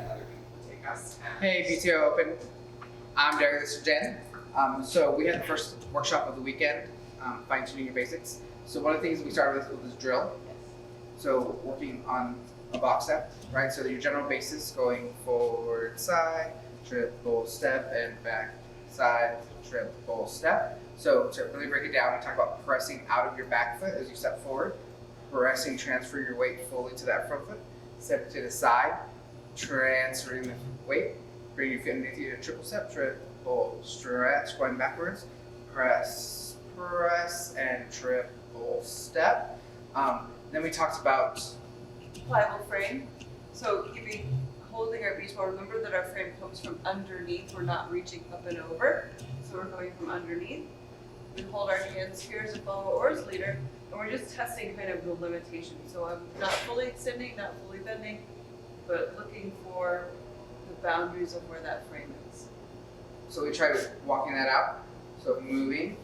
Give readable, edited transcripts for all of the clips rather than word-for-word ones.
get other people to take us. Hey, BTO Open. I'm Derek, this is Jen. So we had the first workshop of the weekend, fine-tuning your basics. So one of the things we started with was drill. So working on a box step, right? So your general basis going forward, side, triple step, and back, side, triple step. So to really break it down, we talk about pressing out of your back foot as you step forward, pressing, transfer your weight fully to that front foot, step to the side, transferring the weight, bring your feet underneath you to triple step, triple stretch, going backwards, press, press, and triple step. Then we talked about pliable frame. So holding our beach ball, remember that our frame comes from underneath. We're not reaching up and over. So we're going from underneath. We hold our hands here as a follower or as leader, and we're just testing kind of the limitation. So I'm not fully extending, not fully bending, but looking for the boundaries of where that frame is. So we try walking that out. So moving,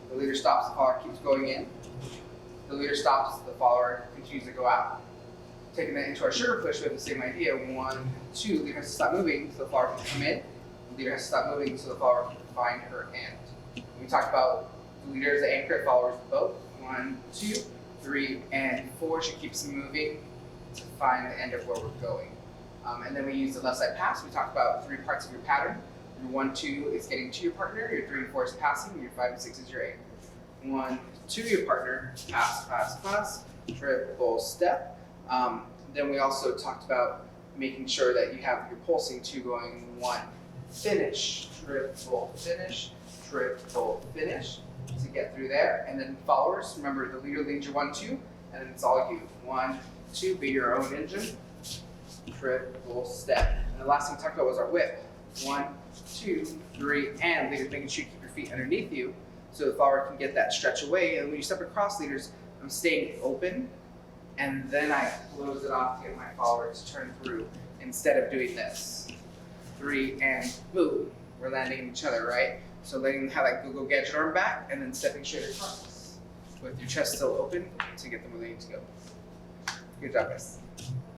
the leader stops, the follower keeps going in. The leader stops, the follower continues to go out. Taking that into our sugar push, we have the same idea. 1, 2, the leader has to stop moving so the follower can come in. The leader has to stop moving so the follower can find her end. We talked about the leader as the anchor, followers the boat. 1, 2, 3, and 4. She keeps moving to find the end of where we're going. And then we use the left side pass. We talked about 3 parts of your pattern. Your 1, 2 is getting to your partner. Your 3 and 4 is passing. Your 5 and 6 is your anchor. 1, 2, your partner, pass, pass, pass, triple step. Then we also talked about making sure that you have your pulsing 2 going 1, finish, triple finish, triple finish to get through there. And then followers, remember the leader leads your 1, 2, and then it's all you. 1, 2, be your own engine, triple step. And the last thing we talked about was our whip. 1, 2, 3, and leaders making sure you keep your feet underneath you so the follower can get that stretch away. And when you step across, leaders, I'm staying open, and then I close it off to get my follower to turn through instead of doing this. 3, and move. We're landing in each other, right? So letting them have that go gadget arm back, and then stepping straight across with your chest still open to get them where they need to go. Good job, guys.